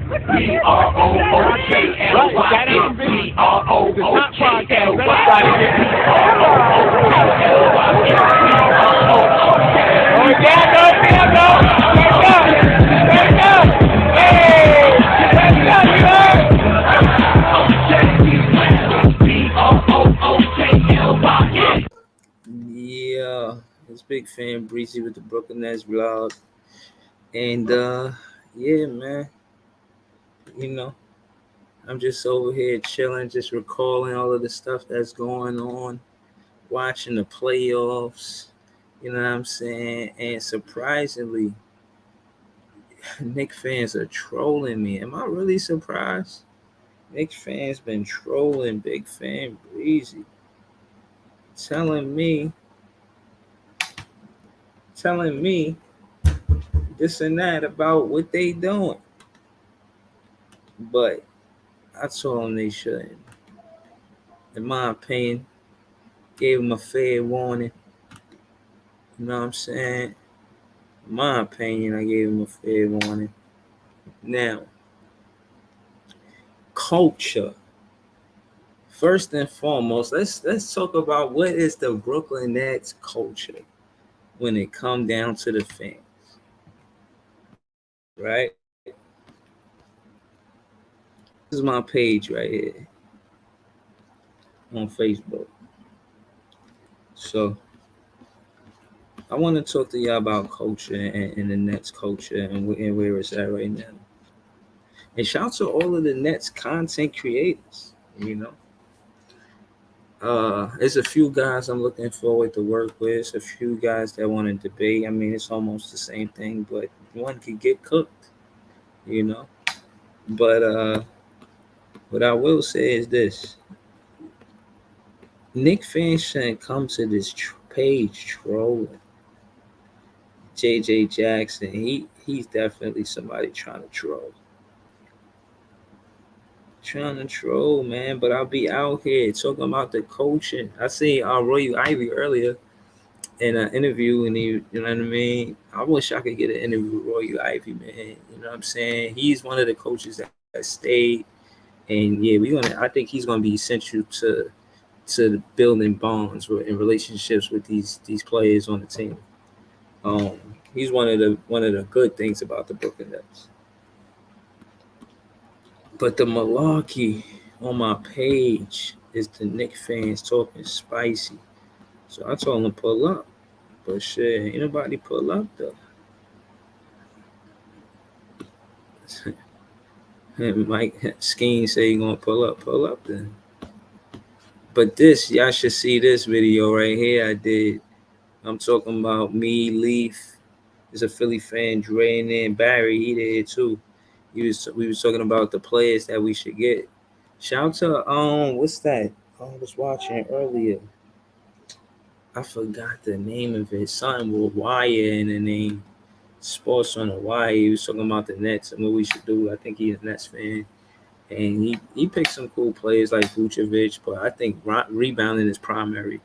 Yeah, it's Big Fan Breezy with the Brooklyn Nets vlog. And yeah, man, you know, I'm just over here chilling, just recalling all of the stuff that's going on, watching the playoffs, you know what I'm saying? And surprisingly, Knick fans are trolling me. Am I really surprised? Knick fans been trolling Big Fan Breezy, telling me, telling me this and that about what they doing. But I told them they shouldn't. In my opinion, gave them a fair warning. You know what I'm saying? In my opinion, I gave them a fair warning. Now, culture. First and foremost, let's talk about what is the Brooklyn Nets culture when it come down to the fans, right? This is my page right here on Facebook. So I want to talk to y'all about culture and the Nets culture and where it's at right now. And shout out to all of the Nets content creators, you know. There's a few guys I'm looking forward to work with. It's a few guys that want to debate. I mean, it's almost the same thing, but one could get cooked, you know. But what I will say is this: Nick fans shouldn't come to this page trolling. JJ Jackson, he's definitely somebody trying to troll. Trying to troll, man. But I'll be out here talking about the coaching. I seen Roy Ivy earlier in an interview, and you know what I mean. I wish I could get an interview with Roy Ivy, man. You know what I'm saying? He's one of the coaches that stayed, and yeah, we gonna. I think he's gonna be essential to building bonds and relationships with these players on the team. He's one of the good things about the Brooklyn Nets. But the malarkey on my page is the Knick fans talking spicy. So I told them to pull up. But shit, ain't nobody pull up though. And Mike Skeen say he gonna pull up then. But this, y'all should see this video right here I did. I'm talking about me, Leaf. There's a Philly fan, Dre, and then Barry, he did too. We was talking about the players that we should get. Shout out to what's that? I was watching earlier. I forgot the name of it. Something with wire in the name. Sports on the wire. He was talking about the Nets and what we should do. I think he's a Nets fan. And he picked some cool players like Vucevic, but I think rebounding is primary.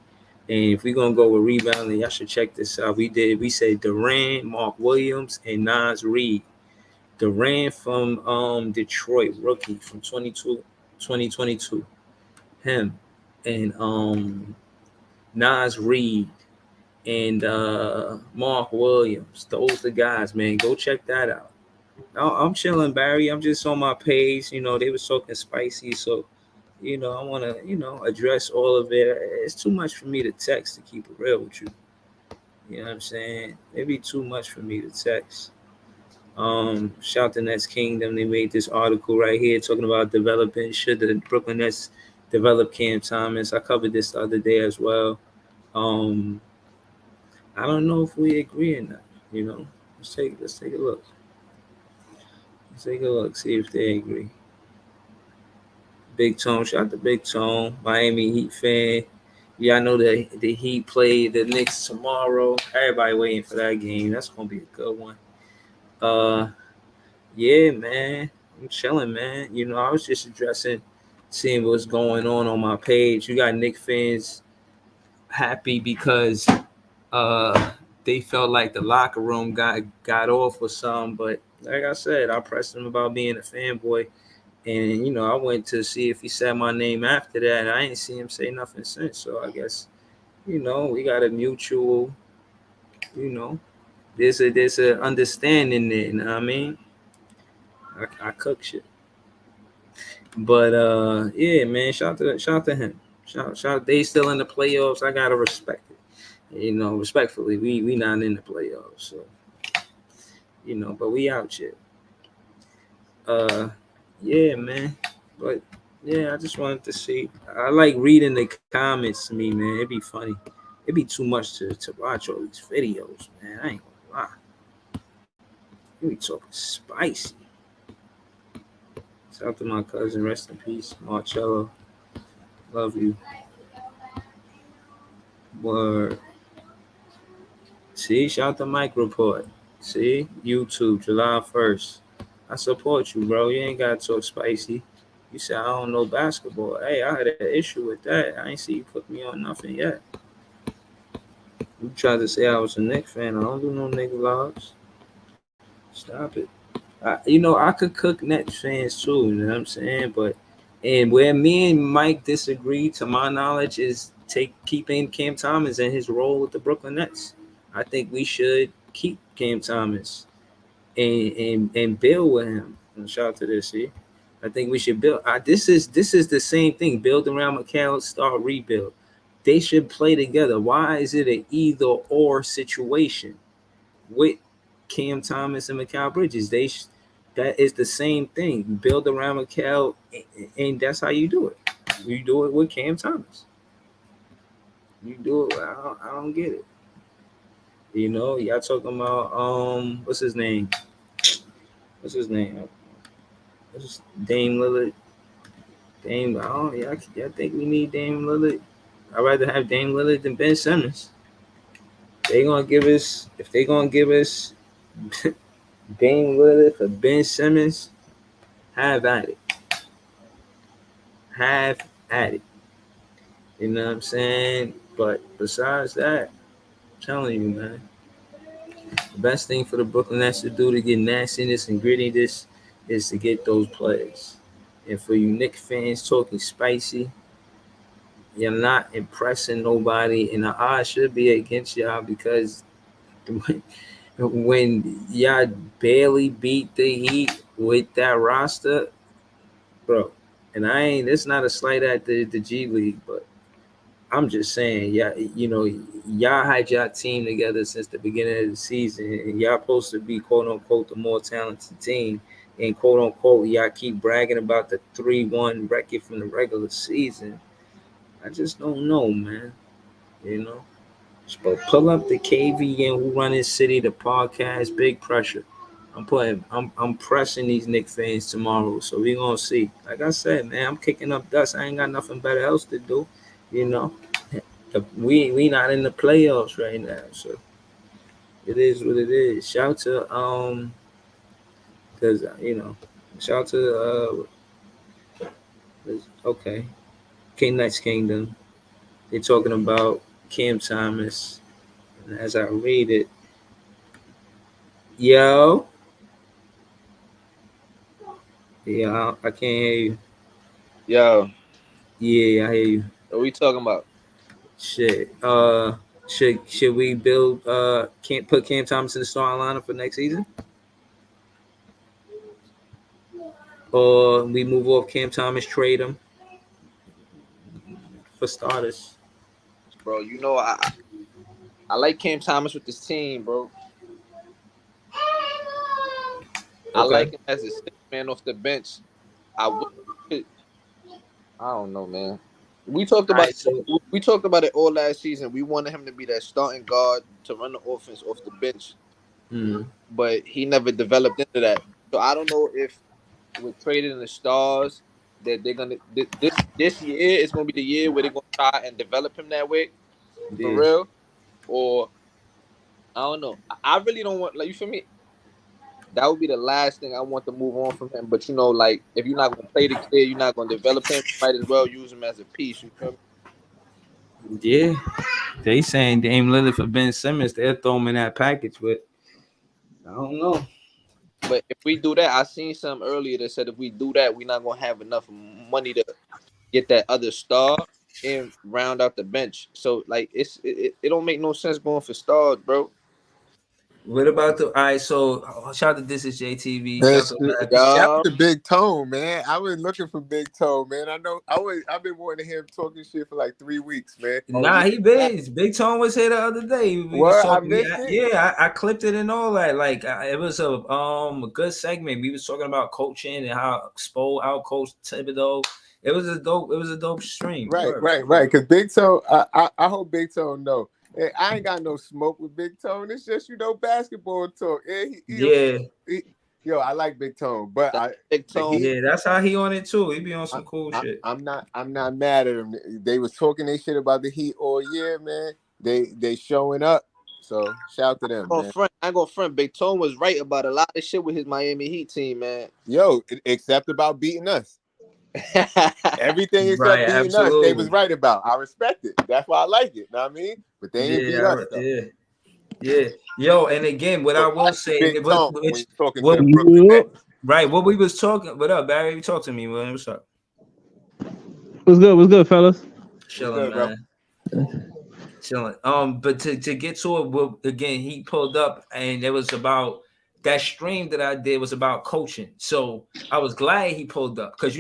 And if we're gonna go with rebounding, y'all should check this out. We said Durant, Mark Williams, and Naz Reid. Durant from Detroit, rookie from 2022. Him and Naz Reid and Mark Williams. Those the guys, man. Go check that out. I'm chilling, Barry. I'm just on my page. You know, they was talking spicy, so you know, I want to, address all of it. It's too much for me to text to keep it real with you. You know what I'm saying? It'd be too much for me to text. Shout to Nets Kingdom. They made this article right here talking about developing. Should the Brooklyn Nets develop Cam Thomas? I covered this the other day as well. I don't know if we agree or not. You know, let's take a look. Let's take a look. See if they agree. Big Tone, shout out to Big Tone, Miami Heat fan. Yeah, I know that the Heat play the Knicks tomorrow. Everybody waiting for that game. That's gonna be a good one. Yeah, man, I'm chilling, man. You know, I was just seeing what's going on my page. You got Knicks fans happy because they felt like the locker room got off or something, but Like I said, I pressed him about being a fanboy, and I went to see if he said my name after that. I ain't see him say nothing since. So I guess we got a mutual. You know, there's a understanding there. You know what I mean? I cook shit, but yeah, man. Shout to him. Shout. They still in the playoffs. I gotta respect it. Respectfully, we not in the playoffs, so but we out here. Yeah, man. But yeah, I just wanted to see. I like reading the comments to me, man. It'd be funny. It'd be too much to watch all these videos, man. I ain't gonna lie. We talking spicy. Shout out to my cousin, rest in peace, Marcello. Love you. Word. See, shout out to Mike Report. See, YouTube, July 1st. I support you, bro. You ain't gotta talk spicy. You said I don't know basketball. Hey, I had an issue with that. I ain't see you put me on nothing yet. You tried to say I was a Knicks fan. I don't do no nigga vlogs. Stop it. I could cook Nets fans too. You know what I'm saying? And where me and Mike disagree, to my knowledge, is keeping Cam Thomas in his role with the Brooklyn Nets. I think we should keep Cam Thomas and build with him. And shout out to this, see. I think we should build. This is the same thing. Build around McHale, start rebuild. They should play together. Why is it an either or situation with Cam Thomas and Mikal Bridges? That is the same thing. Build around McHale, and that's how you do it. You do it with Cam Thomas. You do it. I don't get it. Y'all talking about what's his name? What's his name? What's Dame Lillard? Dame. Oh yeah, I think we need Dame Lillard. I'd rather have Dame Lillard than Ben Simmons. They gonna give us Dame Lillard for Ben Simmons. Have at it. Have at it. You know what I'm saying? But besides that, I'm telling you, man, the best thing for the Brooklyn Nets to do to get nastiness and grittiness is to get those players. And for you Knicks fans talking spicy, you're not impressing nobody, and the odds should be against y'all because when y'all barely beat the Heat with that roster, bro. And it's not a slight at the G League, but I'm just saying, yeah, y'all had your team together since the beginning of the season, and y'all supposed to be quote unquote the more talented team, and quote unquote y'all keep bragging about the 3-1 record from the regular season. I just don't know, man. But pull up the KVN Who Run This City, the podcast, big pressure. I'm pressing these Knicks fans tomorrow, so we gonna see. Like I said, man, I'm kicking up dust. I ain't got nothing better else to do. We not in the playoffs right now, so it is what it is. Shout to because shout to okay, King Knights Kingdom. They're talking about Cam Thomas, and as I read it, yo, yeah, I can't hear you. Yo. Yeah, I hear you. What we talking about? Shit. Should we build can't put Cam Thomas in the starting lineup for next season? Or we move off Cam Thomas, trade him for starters. Bro, I like Cam Thomas with this team, bro. I Okay. like him as a sixth man off the bench. I don't know, man. We talked about it all last season. We wanted him to be that starting guard to run the offense off the bench, but he never developed into that. So I don't know if with trading the stars that they're gonna this year is gonna be the year where they're gonna try and develop him that way for real, or I don't know. I really don't want, like, you feel me? That would be the last thing I want to move on from him. But like, if you're not gonna play the kid, you're not gonna develop him. You might as well use him as a piece. You feel me? Yeah, they saying Dame Lillard for Ben Simmons. They'll throw him in that package, but I don't know. But if we do that, I seen some earlier that said if we do that, we're not gonna have enough money to get that other star and round out the bench. So like it don't make no sense going for stars, bro. What about the all right? So shout out to This Is JTV. Shout out to Shout Yeah. out to Big Tone, man. I was looking for Big Tone, man. I've been wanting to hear him talking shit for like 3 weeks, man. Nah, he big. Big Tone was here the other day. We was What? I talking, missed it? I clipped it and all that. Like it was a good segment. We was talking about coaching and how Spo out coached Thibodeau. It was a dope stream. Right. Because Big Tone, I hope Big Tone know. Hey, I ain't got no smoke with Big Tone. It's just basketball talk. Yo, I like Big Tone, but Big Tone. Yeah, that's how he on it too. He be on some cool shit. I'm not mad at him. They was talking their shit about the Heat all year, man. They showing up. So shout out to them. I ain't gonna front. Big Tone was right about a lot of shit with his Miami Heat team, man. Yo, except about beating us. Everything except Right, beating absolutely. us, they was right about. I respect it. That's why I like it. Know what I mean? But they ain't beat us. Though. Yeah. Yo, and again, what I will say, Big Tone, when you talking what- to the Brooklyn Nets. right? What we was talking. What up, Barry? You talk to me, man. What's up? What's good, fellas? Chilling, good, man. Chilling. But to get to it, well, again, he pulled up, and it was about that stream that I did was about coaching. So I was glad he pulled up because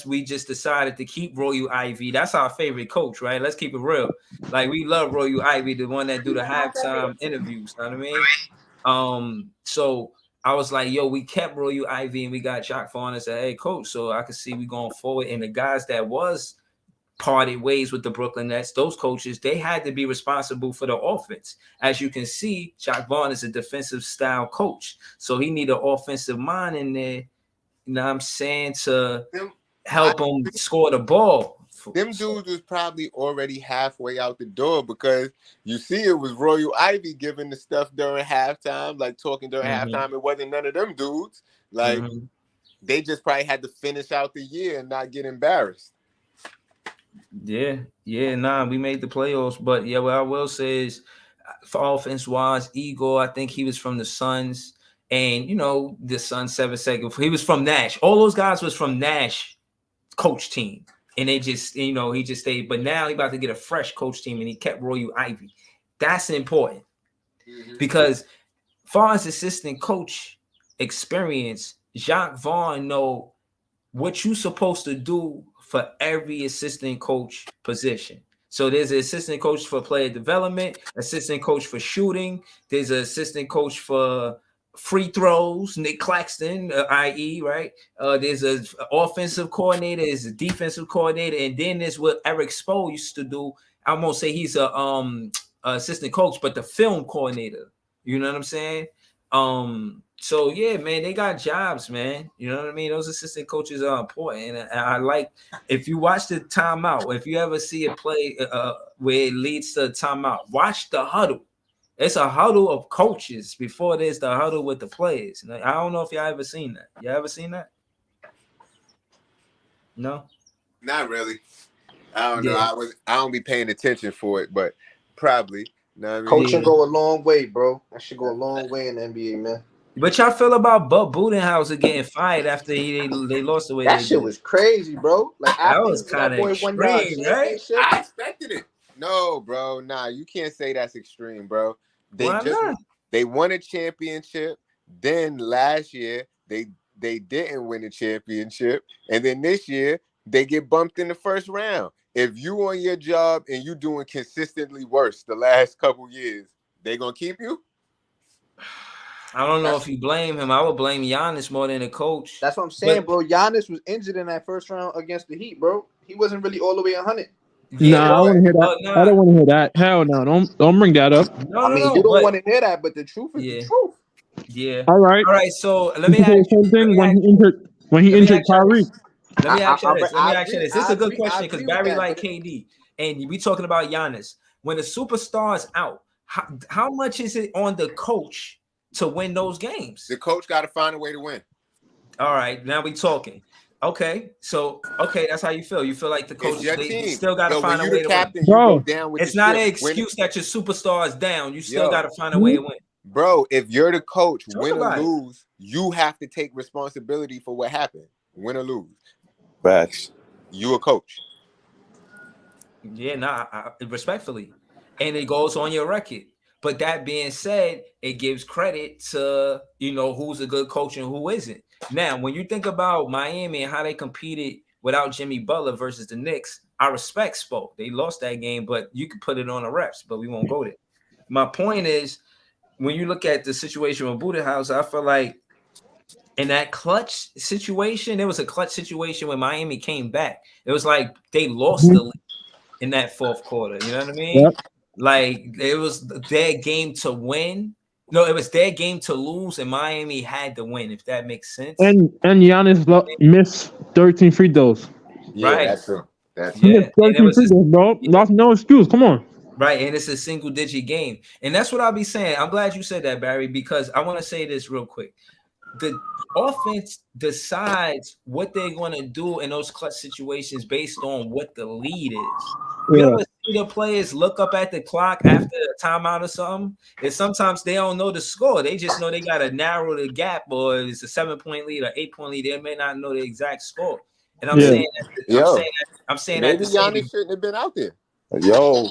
we just decided to keep Royal Ivy. That's our favorite coach, right? Let's keep it real. Like we love Royal Ivy, the one that do the halftime interviews. You know what I mean? So I was like, yo, we kept Royal Ivy and we got Jacques Vaughn and said, hey, coach, so I could see we going forward. And the guys that was parted ways with the Brooklyn Nets, those coaches, they had to be responsible for the offense. As you can see, Jacques Vaughn is a defensive style coach. So he need an offensive mind in there, you know what I'm saying, to help him score the ball. Them dudes was probably already halfway out the door because you see it was Royal Ivy giving the stuff during halftime, like talking during halftime. It wasn't none of them dudes. Like they just probably had to finish out the year and not get embarrassed. Yeah, we made the playoffs, but yeah, what I will say is, for offense-wise, Igor, I think he was from the Suns, and the Suns 7 seconds. He was from Nash. All those guys was from Nash coach team, and they just, he just stayed. But now he about to get a fresh coach team, and he kept Royal Ivy. That's important because, far as assistant coach experience, Jacques Vaughn know what you supposed to do for every assistant coach position. So there's an assistant coach for player development, assistant coach for shooting. There's an assistant coach for free throws, Nick Claxton, i.e., right? There's an offensive coordinator, there's a defensive coordinator, and then there's what Eric Spo used to do. I won't say he's a assistant coach, but the film coordinator. You know what I'm saying? So yeah, man, they got jobs, man. You know what I mean? Those assistant coaches are important. And I like, if you watch the timeout, if you ever see a play where it leads to a timeout, watch the huddle. It's a huddle of coaches before there's the huddle with the players. I don't know if y'all ever seen that. You ever seen that? No? Not really. I don't know. I don't be paying attention for it, but probably. Know what I mean? Coaching go a long way, bro. That should go a long way in the NBA, man. But y'all feel about Bud Budenholzer getting fired after they lost the way that they shit did? Was crazy, bro. Like that was kind of extreme, right? I expected it. No, bro. Nah, you can't say that's extreme, bro. Why not? They won a championship. Then last year they didn't win a championship, and then this year they get bumped in the first round. If you on your job and you doing consistently worse the last couple years, they gonna keep you? I don't know if you blame him. I would blame Giannis more than the coach. That's what I'm saying, bro. Giannis was injured in that first round against the Heat, bro. He wasn't really all the way 100. Yeah, I don't want to hear that. I don't want to hear that. Hell no, don't bring that up. No, you don't want to hear that, but the truth is the truth. Yeah. All right. So let me ask you. When he injured Kyrie. Let me ask you this. This is a good question because Barry like KD, and we talking about Giannis. When a superstar is out, how much is it on the coach to win those games? The coach got to find a way to win. All right, now we talking. Okay, so that's how you feel. You feel like the coach still got to find a way to win. Bro, it's not an excuse that your superstar is down. You still got to find a way to win. Bro, if you're the coach, Talk win or about it. lose, you have to take responsibility for what happened. Win or lose. Facts. You a coach. Yeah, respectfully. And it goes on your record. But that being said, it gives credit to, who's a good coach and who isn't. Now, when you think about Miami and how they competed without Jimmy Butler versus the Knicks, I respect Spo. They lost that game, but you could put it on the reps, but we won't go there. My point is, when you look at the situation with Buddha House, I feel like in that clutch situation, it was a clutch situation when Miami came back. It was like they lost the lead in that fourth quarter. You know what I mean? Yep. Like it was their game to win. No, it was their game to lose, and Miami had to win. If that makes sense. And Giannis missed 13 free throws. Yeah, Right. that's true. That's He Yeah, missed 13 free throws, bro. That's no excuse. Come on. right, and it's a single-digit game, and that's what I'll be saying. I'm glad you said that, Barry, because I want to say this real quick. The offense decides what they're going to do in those clutch situations based on what the lead is. You ever see the players look up at the clock after a timeout or something? And sometimes they don't know the score. They just know they got to narrow the gap, or it's a 7-point lead or 8-point lead. They may not know the exact score. And I'm saying that maybe Giannis shouldn't have been out there. Yo,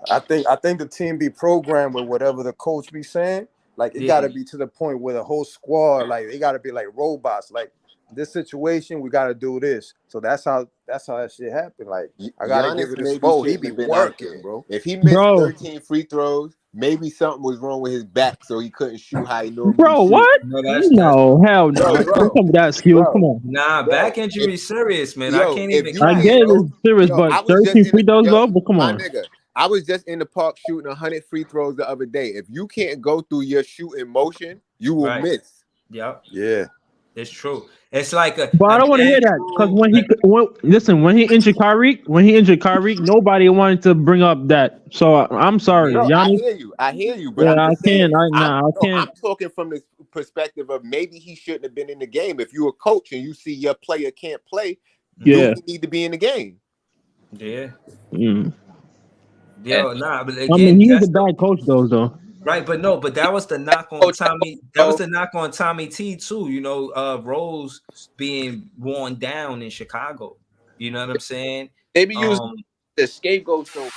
I think the team be programmed with whatever the coach be saying. Like it gotta be to the point where the whole squad, like they gotta be like robots. Like this situation, we gotta do this. So that's how that shit happened. Like I gotta Giannis give it a maybe Spo. He shouldn't be have been out working, there. bro. If he missed 13 free throws, maybe something was wrong with his back, so he couldn't shoot how he normally Bro, shoot. what? No, hell no. Don't come with that skill. Come on. Nah, back injury serious, man. I can't even. I get it, it's serious, but 13 free throws, bro. But come on. Nigga, I was just in the park shooting 100 free throws the other day. If you can't go through your shooting motion, you will miss. Yep. Yeah. It's true. It's like a. But I don't want to hear that because when he injured Kyrie, nobody wanted to bring up that. So I'm sorry, Bro, Giannis. I hear you. But Yeah, I'm saying, I can't. I'm talking from the perspective of maybe he shouldn't have been in the game. If you're a coach and you see your player can't play, you need to be in the game. Yeah. Mm. Yo, nah, but again, I mean, he's a bad coach, though. Right, but that was the knock on Tommy. That was the knock on Tommy T too. Rose being worn down in Chicago. You know what I'm saying? They be using the scapegoat. So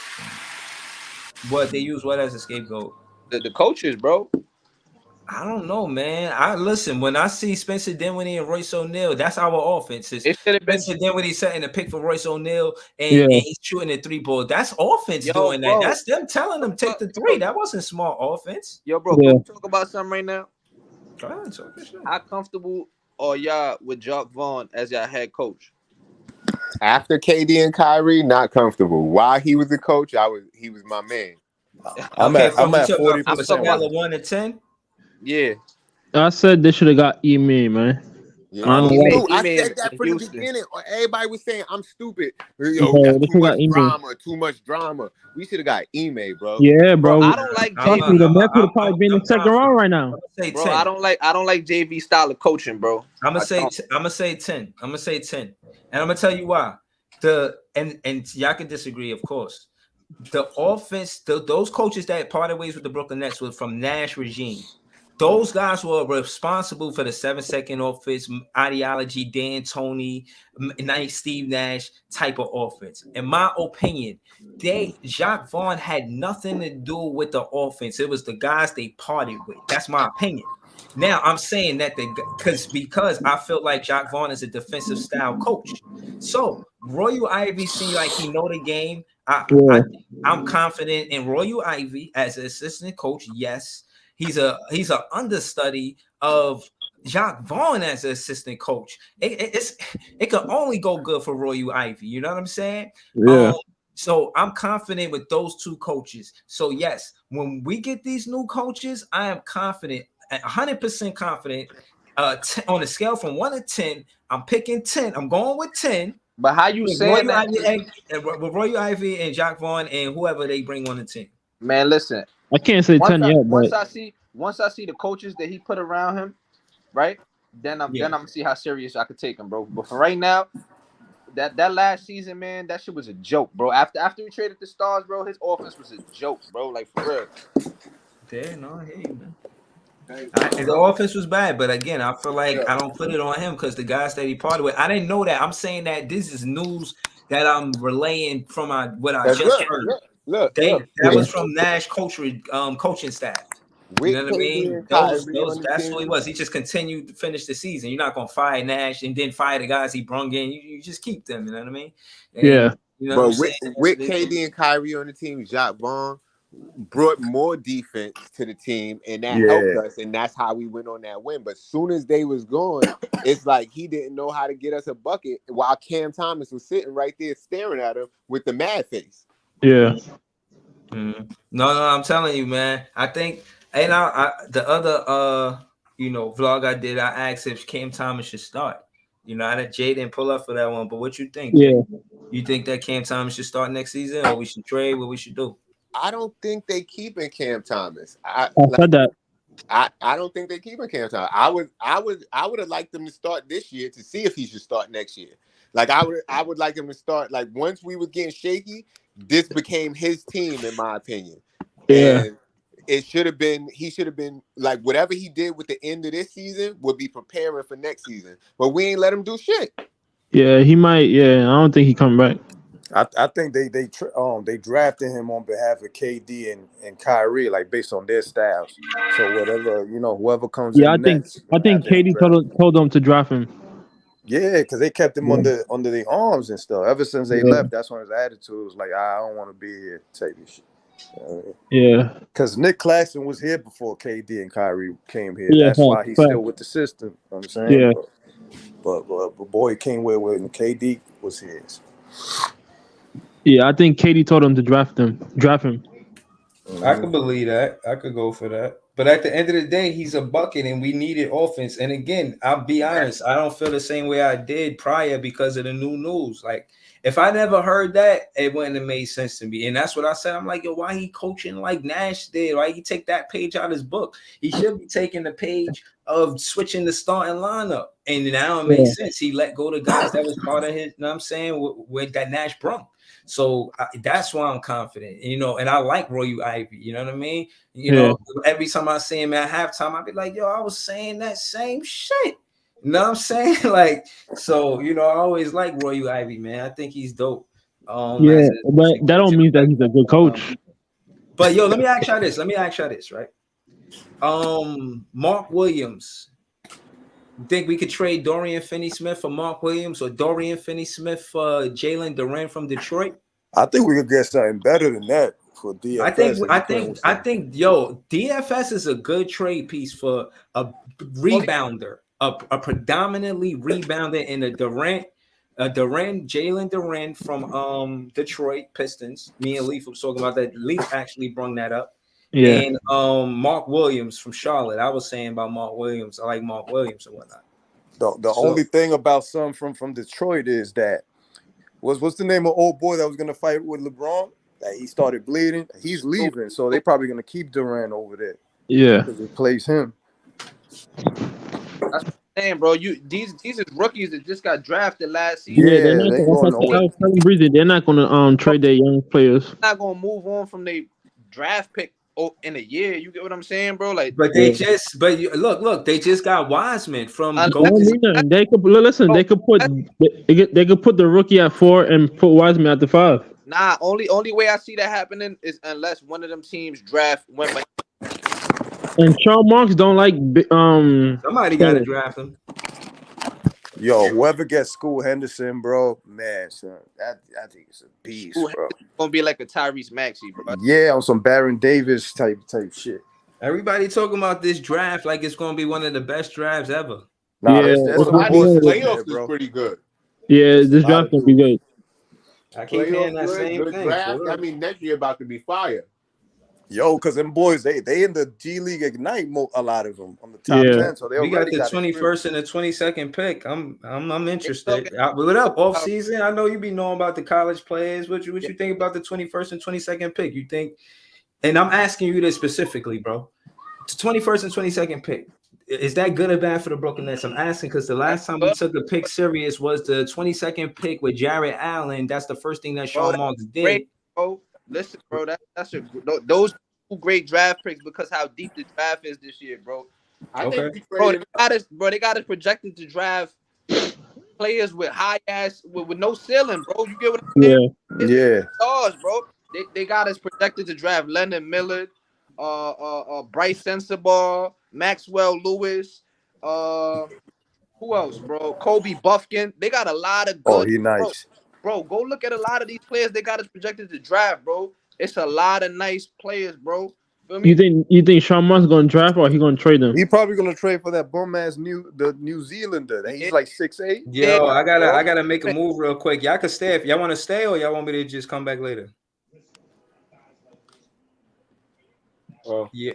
what they use as a scapegoat? The coaches, bro. I don't know, man. Listen, when I see Spencer Dinwiddie and Royce O'Neal, that's our offense. Spencer Dinwiddie setting a pick for Royce O'Neal and he's shooting a 3-ball. That's offense doing that. That's them telling them take the 3. That wasn't smart offense. Yo, bro, can we talk about something right now? Go ahead, talk this shit. How comfortable are y'all with Jacque Vaughn as your head coach? After KD and Kyrie, not comfortable. While he was the coach, he was my man. I'm at 40%. I'm at 1 to 10. Yeah. I said they should have got Ime, man. Yeah. I said that from the beginning. Everybody was saying I'm stupid. Yo, that's too much drama. Too much drama. We should have got Ime, bro. Yeah, bro. I don't like JV. The Nets would probably be in the second round right now. Bro, I don't like JV style of coaching, bro. I'm gonna say 10. I'm gonna say 10, and I'm gonna tell you why. And y'all can disagree, of course. The offense, those coaches that parted ways with the Brooklyn Nets was from Nash regime. Those guys were responsible for the 7-second offense ideology, D'Antoni, Steve Nash type of offense. In my opinion, Jacque Vaughn had nothing to do with the offense. It was the guys they parted with. That's my opinion. Now I'm saying that because I feel like Jacque Vaughn is a defensive style coach. So Royal Ivy seems like he know the game. I'm confident in Royal Ivy as an assistant coach. Yes. He's an understudy of Jacque Vaughn as an assistant coach. It can only go good for Royal Ivy. You know what I'm saying? Yeah. So I'm confident with those two coaches. So yes, when we get these new coaches, I am confident, 100% confident. On a scale from 1 to 10, I'm picking 10. I'm going with 10. But how you saying that? With Royal Ivy and Jacque Vaughn and whoever they bring on the team. Man, listen. I can't say 10 yet, but once I see the coaches that he put around him, right? Then I'm gonna see how serious I could take him, bro. But for right now, that last season, man, that shit was a joke, bro. After we traded the Stars, bro, his offense was a joke, bro. Like for real. Yeah, no, I hear you, man. The offense was bad, but again, I feel like I don't put it on him because the guys that he parted with, I didn't know that. I'm saying that this is news that I'm relaying from what I just heard. Look. That was from Nash coaching staff. You know what I mean? That's who he was. He just continued to finish the season. You're not gonna fire Nash and then fire the guys he brung in. You just keep them. You know what I mean? And, yeah. You know but what I'm saying? with KD and Kyrie on the team, Jacques Vaughn brought more defense to the team, and that helped us, and that's how we went on that win. But soon as they was gone, it's like he didn't know how to get us a bucket while Cam Thomas was sitting right there staring at him with the mad face. Yeah. No, I'm telling you, man. I think, and the other vlog I did, I asked if Cam Thomas should start. I know Jay didn't pull up for that one, but what you think? Yeah. You think that Cam Thomas should start next season, or we should trade? What we should do? I don't think they keeping Cam Thomas. I said that. I don't think they keeping Cam Thomas. I would have liked them to start this year to see if he should start next year. Like I would like him to start. Like once we was getting shaky, this became his team, in my opinion. Yeah. And he should have been like whatever he did with the end of this season would be preparing for next season. But we ain't let him do shit. Yeah, he might. Yeah, I don't think he come back. I think they drafted him on behalf of KD and Kyrie, like based on their styles. So whatever, whoever comes in next. I think KD told them to draft him. Yeah, because they kept him under their arms and stuff. Ever since they left, that's when his attitude was like, I don't want to be here. Take this shit. Yeah. Because Nick Claxton was here before KD and Kyrie came here. Yeah, that's why he's still with the system. You know what I'm saying? Yeah. But boy came with when KD was his. Yeah, I think KD told him to draft him. I could believe that. I could go for that. But at the end of the day, he's a bucket and we needed offense. And again, I'll be honest, I don't feel the same way I did prior because of the new news. Like, if I never heard that, it wouldn't have made sense to me. And that's what I said. I'm like, yo, why he coaching like Nash did? Why he take that page out of his book? He should be taking the page of switching the starting lineup. And now it makes sense. He let go the guys that was part of his, you know what I'm saying, with that Nash brung. So that's why I'm confident, and I like Roy Ivy, you know what I mean? Every time I see him at halftime, I'd be like, yo, I was saying that same shit. You know what I'm saying? Like, so, I always like Roy Ivy, man. I think he's dope. But that don't mean that he's a good coach. But, yo, let me ask y'all this, right? Mark Williams. You think we could trade Dorian Finney-Smith for Mark Williams or Dorian Finney-Smith for Jalen Duren from Detroit? I think we could get something better than that for DFS. I think, DFS is a good trade piece for a rebounder, a predominantly rebounder in a Jalen Duren from Detroit Pistons. Me and Leaf was talking about that. Leaf actually brought that up. Yeah. And Mark Williams from Charlotte. I was saying about Mark Williams. I like Mark Williams and whatnot. The only thing about some from Detroit is that what's the name of old boy that was gonna fight with LeBron? That he started bleeding. He's leaving, so they're probably gonna keep Durant over there. Yeah. To replace him. That's what I'm saying, bro. These is rookies that just got drafted last season. Yeah, they're not gonna trade their young players. They're not gonna move on from their draft pick in a year. You get what I'm saying, bro? Like, but they look, they just got Wiseman from. They could listen. They could put the rookie at 4 and put Wiseman at the 5. Nah, only way I see that happening is unless one of them teams draft one. And Sean Marks don't like somebody got to draft him. Yo, whoever gets School Henderson, bro, man, son, I think it's a beast, bro. It's gonna be like a Tyrese Maxey, bro. Yeah, on some Baron Davis type shit. Everybody talking about this draft like it's gonna be one of the best drafts ever. Nah, yeah, playoffs is pretty good. Yeah, this draft gonna be good. I keep hearing that same thing. Draft, I mean, next year about to be fire. Yo, because them boys, they in the G League Ignite, a lot of them on the top 10. So we got the 21st and the 22nd pick. I'm interested. What up, off season? I know you be knowing about the college players. What you think about the 21st and 22nd pick? You think? And I'm asking you this specifically, bro. The 21st and 22nd pick. Is that good or bad for the Brooklyn Nets? I'm asking because the last time we took the pick serious was the 22nd pick with Jarrett Allen. That's the first thing that Sean Marks did. Great, bro. Listen, bro, those 2 great draft picks because how deep the draft is this year, bro. I Okay. think we Bro, traded. they got us projected to draft players with high ass with no ceiling, bro. You get what I'm saying? Yeah. Yeah. Stars, bro. They got us projected to draft Leonard Millard, Bryce Sensabaugh, Maxwell Lewis, who else, bro? Kobe Buffkin. They got a lot of Oh, good, he nice. bro. Go look at a lot of these players they got us projected to draft, bro. It's a lot of nice players, bro. Feel me? You think Sean Mont's gonna draft or he gonna trade them? He probably gonna trade for that bum ass New Zealander. He's like 6'8". Yo, I bro. gotta make a move real quick. Y'all can stay if y'all want to stay, or y'all want me to just come back later. Oh. Yeah,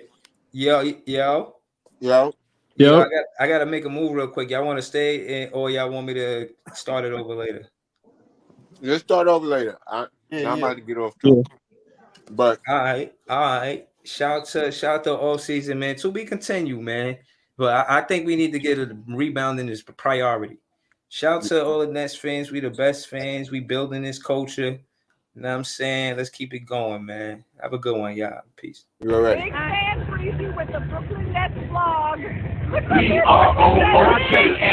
Yo. Yep. I gotta make a move real quick. Y'all want to stay, or y'all want me to start it over later? Let's start over later. I'm about to get off too. But All right. Shout out to all season, man. To be continued, man. But I think we need to get a rebounding is priority. Shout out to all the Nets fans. We the best fans. We building this culture. You know what I'm saying? Let's keep it going, man. Have a good one, y'all. Peace. you're all right. Big fan Breezy with the Brooklyn Nets vlog. B-R-O-O-K-L-Y.